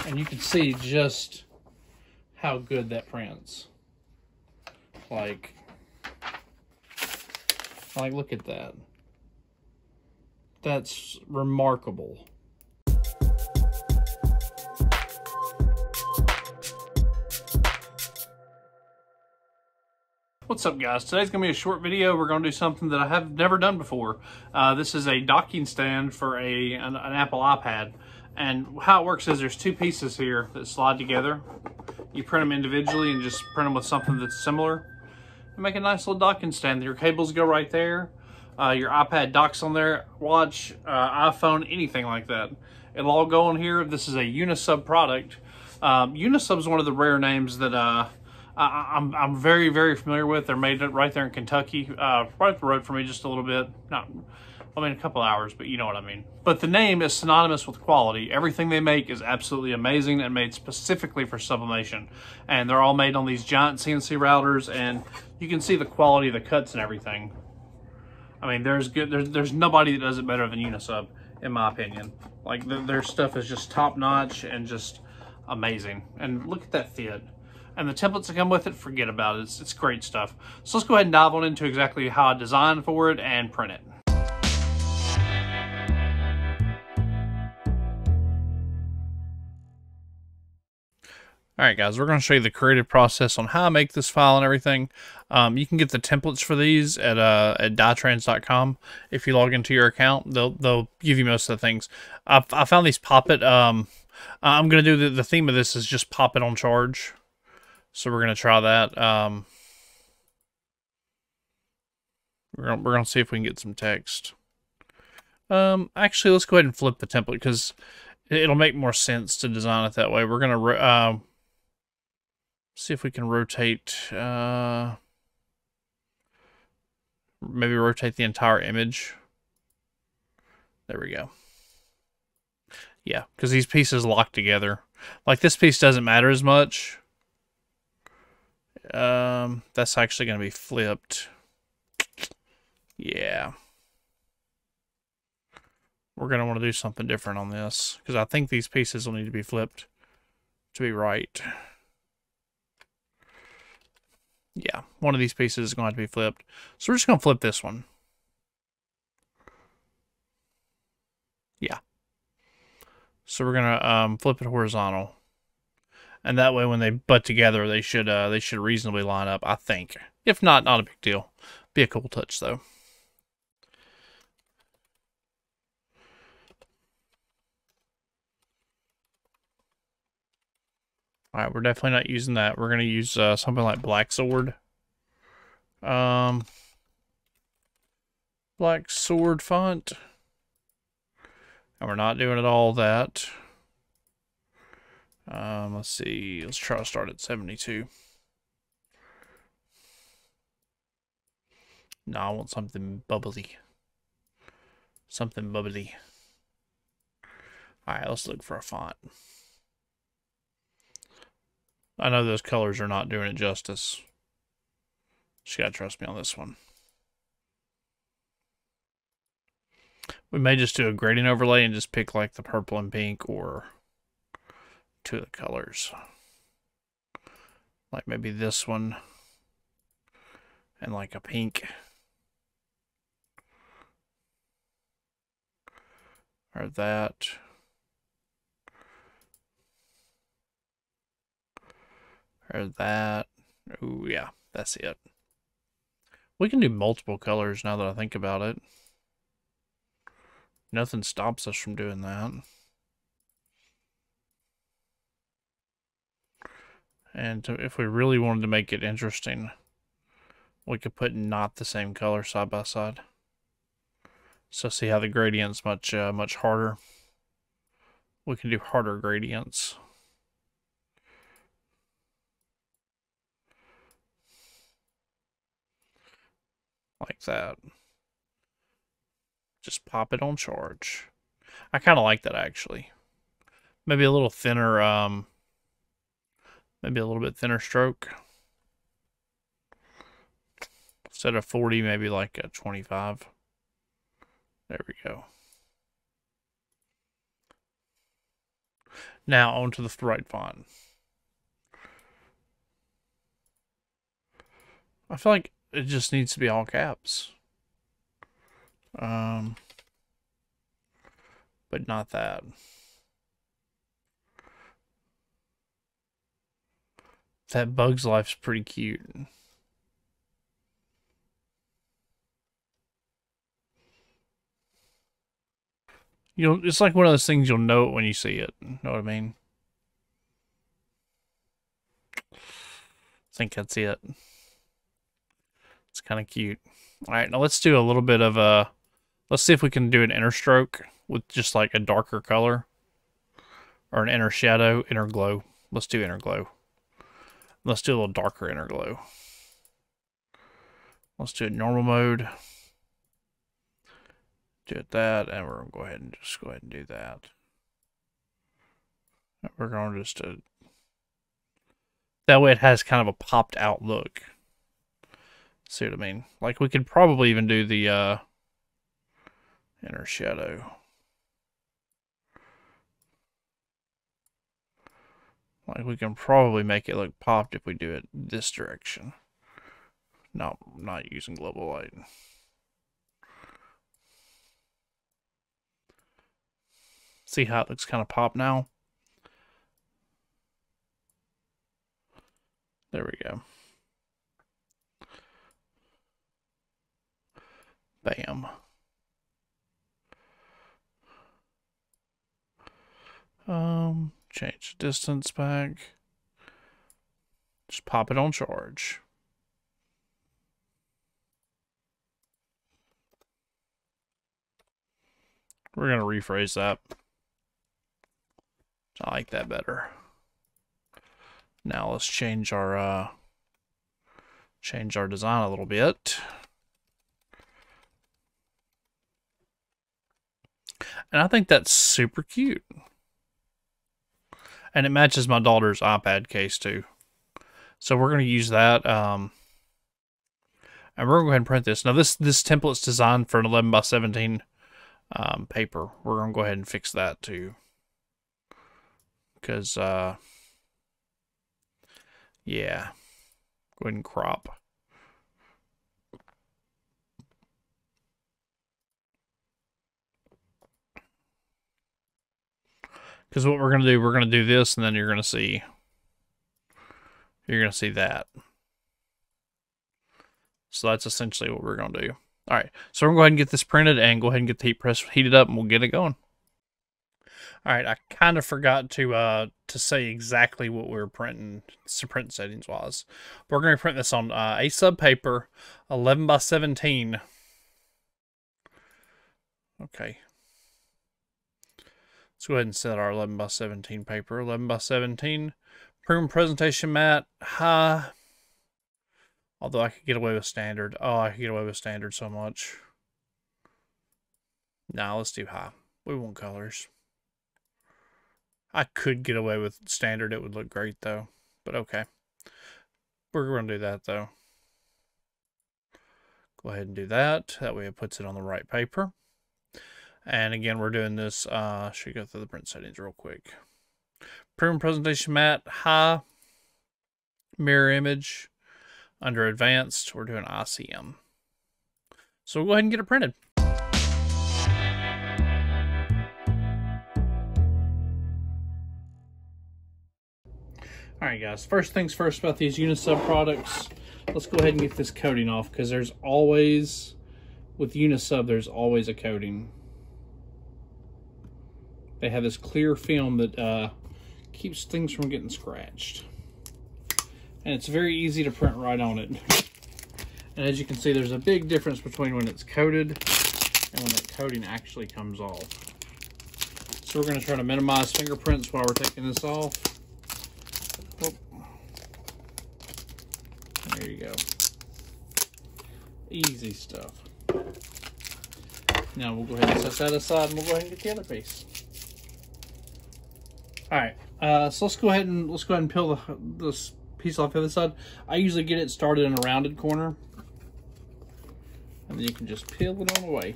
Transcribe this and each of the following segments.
And you can see just how good that prints. Like, look at that. That's remarkable. What's up, guys? Today's gonna be a short video. We're gonna do something that I have never done before. This is a docking stand for an Apple iPad. And how it works is there's two pieces here that slide together. You print them individually and just print them with something that's similar. You make a nice little docking stand. Your cables go right there. Your iPad docks on there, watch, iPhone, anything like that. It'll all go on here. This is a UniSub product. UniSub is one of the rare names that I'm very, very familiar with. They're made right there in Kentucky, right up the road from me just a little bit. A couple hours, but you know what I mean. But the name is synonymous with quality. Everything they make is absolutely amazing and made specifically for sublimation. And they're all made on these giant CNC routers, and you can see the quality of the cuts and everything. I mean, there's nobody that does it better than UniSub, in my opinion. Like, their stuff is just top notch and just amazing. And look at that fit. And the templates that come with it, forget about it. It's great stuff. So let's go ahead and dive on into exactly how I designed for it and print it. Alright guys, we're going to show you the creative process on how I make this file and everything. You can get the templates for these at DyeTrans.com. If you log into your account, they'll give you most of the things. I found these Pop-It. I'm going to do the theme of this is just Pop-It on charge. So we're going to try that. We're going to see if we can get some text. Actually, let's go ahead and flip the template because it'll make more sense to design it that way. We're going to see if we can rotate, maybe rotate the entire image. There we go. Yeah, because these pieces lock together. Like, this piece doesn't matter as much. That's actually going to be flipped. Yeah. We're going to want to do something different on this because I think these pieces will need to be flipped to be right. Yeah, one of these pieces is going to have to be flipped. So we're just going to flip this one. Yeah. So we're going to flip it horizontal. And that way when they butt together, they should reasonably line up, I think. If not, not a big deal. Be a cool touch though. Alright, we're definitely not using that. We're going to use something like Black Sword. Black Sword font. And we're not doing it all that. Let's see. Let's try to start at 72. No, I want something bubbly. Something bubbly. Alright, let's look for a font. I know those colors are not doing it justice. Just gotta trust me on this one. We may just do a gradient overlay and just pick like the purple and pink or two of the colors. Like maybe this one and like a pink. Or that. Or that. Ooh, yeah, that's it. We can do multiple colors now that I think about it. Nothing stops us from doing that. And if we really wanted to make it interesting, we could put not the same color side by side. So see how the gradient's much harder. We can do harder gradients. Like that. Just pop it on charge. I kind of like that actually. Maybe a little thinner, maybe a little bit thinner stroke. Instead of 40, maybe like a 25. There we go. Now onto the right font. I feel like it just needs to be all caps. But not that. That Bug's Life's pretty cute. It's like one of those things you'll know it when you see it. Know what I mean? I think that's it. It's kind of cute. All right, now let's do a little bit of a... Let's see if we can do an inner stroke with just like a darker color. Or an inner shadow, inner glow. Let's do inner glow. Let's do a little darker inner glow. Let's do it normal mode. Do it that, and we're going to go ahead and do that. We're going to just... that way it has kind of a popped out look. See what I mean? Like we could probably even do the inner shadow. Like we can probably make it look popped if we do it this direction. Not using global light. See how it looks kind of pop now? There we go. Bam. Change the distance back. Just pop it on charge. We're going to rephrase that. I like that better. Now let's change our design a little bit. And I think that's super cute. And it matches my daughter's iPad case too. So we're going to use that. And we're going to go ahead and print this. Now this template's designed for an 11x17 paper. We're going to go ahead and fix that too. Because, yeah. Go ahead and crop. Because what we're going to do this, and then you're going to see that. So that's essentially what we're going to do. All right, so we're going to go ahead and get this printed and go ahead and get the heat press heated up, and we'll get it going. All right, I kind of forgot to say exactly what we were printing, print settings wise. We're going to print this on a sub paper, 11x17. Okay. Let's go ahead and set our 11x17 paper. 11x17. Premium presentation mat, high. Although I could get away with standard. Oh, I could get away with standard so much. Nah, let's do high. We want colors. I could get away with standard. It would look great, though. But okay. We're going to do that, though. Go ahead and do that. That way it puts it on the right paper. And again, we're doing this. Should go through the print settings real quick. Premium presentation mat, high. Mirror image. Under advanced, we're doing ICM. So we'll go ahead and get it printed. Alright guys, first things first about these UniSub products. Let's go ahead and get this coating off, because there's always, with UniSub, there's always a coating. They have this clear film that keeps things from getting scratched. And it's very easy to print right on it. And as you can see, there's a big difference between when it's coated and when that coating actually comes off. So we're going to try to minimize fingerprints while we're taking this off. Oh. There you go. Easy stuff. Now we'll go ahead and set that aside, and we'll go ahead and get the other piece. All right, so let's go ahead and peel this piece off the other side. I usually get it started in a rounded corner, and then you can just peel it on away.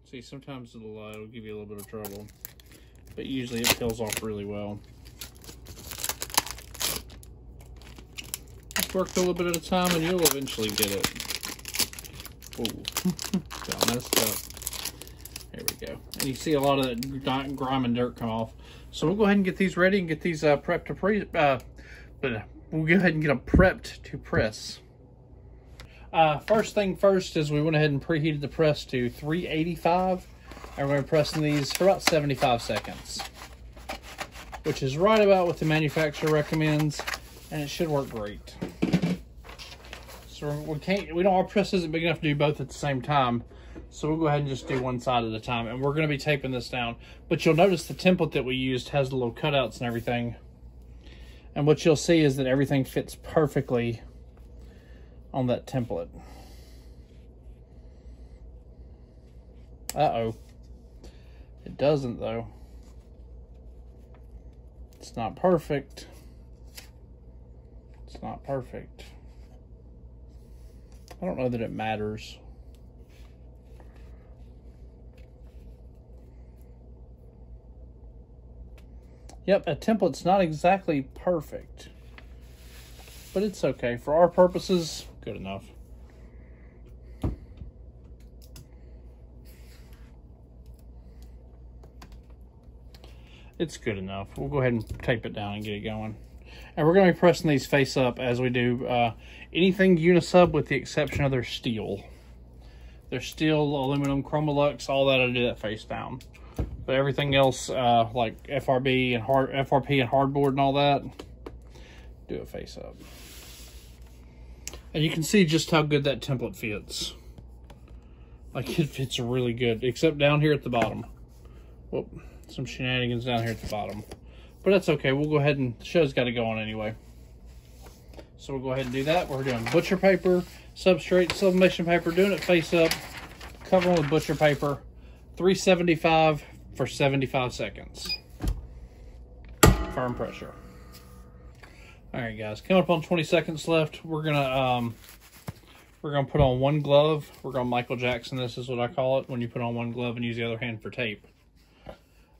See, sometimes it'll give you a little bit of trouble, but usually it peels off really well. Just work a little bit at a time and you'll eventually get it. Ooh, got messed up. There we go. And you see a lot of that grime and dirt come off. So we'll go ahead and get these ready and get these prepped to we'll go ahead and get them prepped to press. First thing first is we went ahead and preheated the press to 385, and we're going to be pressing these for about 75 seconds, which is right about what the manufacturer recommends, and it should work great. So our press isn't big enough to do both at the same time, so we'll go ahead and just do one side at a time, and we're going to be taping this down. But you'll notice the template that we used has the little cutouts and everything, and what you'll see is that everything fits perfectly on that template. Uh-oh. It doesn't, though. It's not perfect. It's not perfect. I don't know that it matters. Yep, a template's not exactly perfect, but it's okay. For our purposes, good enough. It's good enough. We'll go ahead and tape it down and get it going. And we're going to be pressing these face up as we do anything UniSub, with the exception of their steel. Their steel, aluminum, Chromolux, all that, I do that face down. But everything else, like FRP and hardboard and all that, do it face up. And you can see just how good that template fits. Like, it fits really good, except down here at the bottom. Whoop, some shenanigans down here at the bottom. But that's okay, we'll go ahead and, the show's got to go on anyway. So we'll go ahead and do that. We're doing butcher paper, substrate, sublimation paper, doing it face up, covering with butcher paper, 375 for 75 seconds. Firm pressure. All right, guys, coming up on 20 seconds left. We're gonna put on one glove. We're gonna Michael Jackson this, is what I call it, when you put on one glove and use the other hand for tape.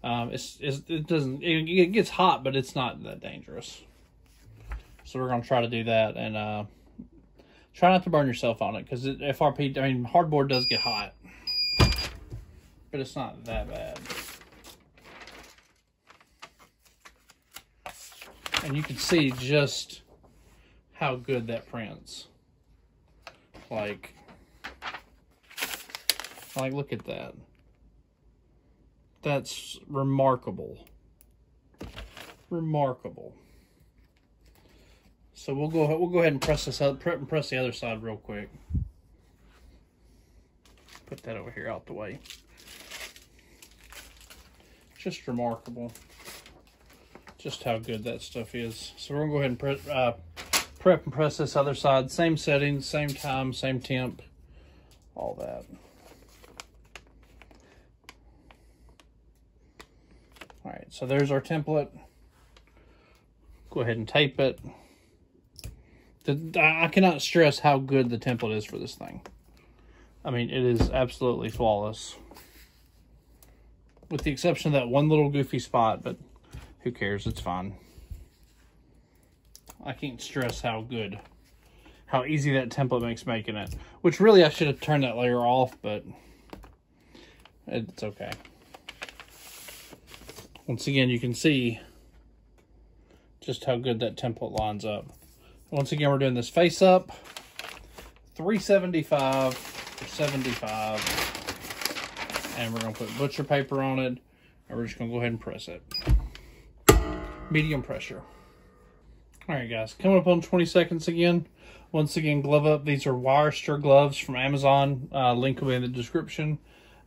It gets hot, but it's not that dangerous. So we're gonna try to do that, and try not to burn yourself on it, because hardboard does get hot, but it's not that bad. And you can see just how good that prints. Like, look at that. That's remarkable. Remarkable. So we'll go ahead and press this up, prep and press the other side real quick. Put that over here out the way. Just remarkable. Just how good that stuff is. So we're gonna go ahead and prep and press this other side. Same settings, same time, same temp, all that. All right, so there's our template. Go ahead and tape it. I cannot stress how good the template is for this thing. I mean, it is absolutely flawless. With the exception of that one little goofy spot, but who cares? It's fine. I can't stress how easy that template makes making it. Which really, I should have turned that layer off, but it's okay. Once again, you can see just how good that template lines up. Once again, we're doing this face up, 375 for 75. And we're gonna put butcher paper on it, and we're just gonna go ahead and press it. Medium pressure. All right, guys, coming up on 20 seconds again. Once again, glove up. These are Wirester gloves from Amazon. Link will be in the description.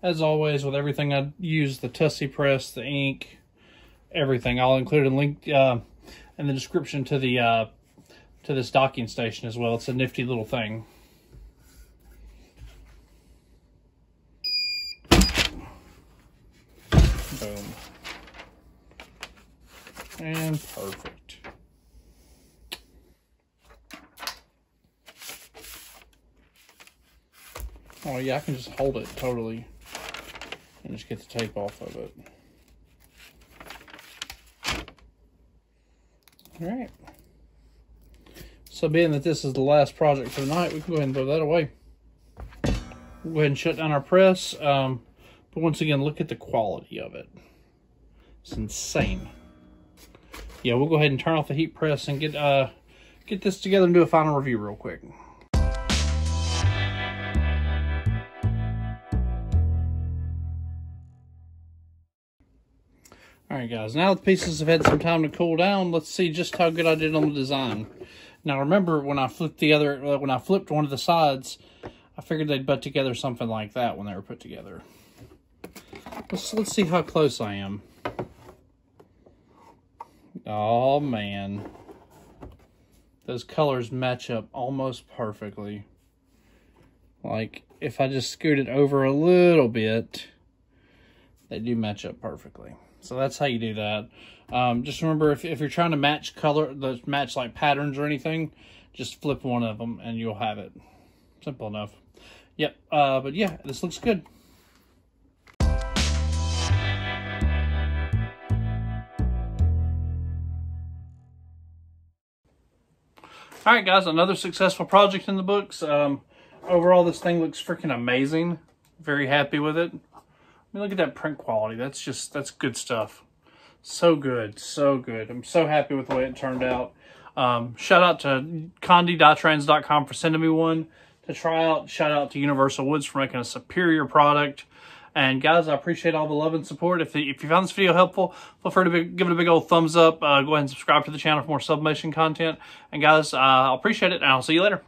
As always, with everything I use, the Tusy press, the ink, everything. I'll include a link in the description to the to this docking station as well. It's a nifty little thing. Boom. And perfect. Oh yeah, I can just hold it totally. And just get the tape off of it. All right. So being that this is the last project for the night, we can go ahead and throw that away. We'll go ahead and shut down our press. But once again, look at the quality of it. It's insane. Yeah, we'll go ahead and turn off the heat press and get this together and do a final review real quick. Alright guys, now the pieces have had some time to cool down, let's see just how good I did on the design. Now remember when I flipped one of the sides, I figured they'd butt together something like that when they were put together. Let's see how close I am. Oh man. Those colors match up almost perfectly. Like, if I just scoot it over a little bit, they do match up perfectly. So that's how you do that. Just remember, if you're trying to match match like patterns or anything, just flip one of them and you'll have it. Simple enough. Yep, but yeah, this looks good. Alright guys, another successful project in the books. Overall, this thing looks freaking amazing. Very happy with it. I mean, look at that print quality. That's good stuff. So good, so good. I'm so happy with the way it turned out. Shout out to Conde, DyeTrans.com for sending me one to try out. Shout out to Universal Woods for making a superior product. And guys, I appreciate all the love and support. If you found this video helpful, feel free to give it a big old thumbs up. Go ahead and subscribe to the channel for more sublimation content. And guys, I'll appreciate it, and I'll see you later.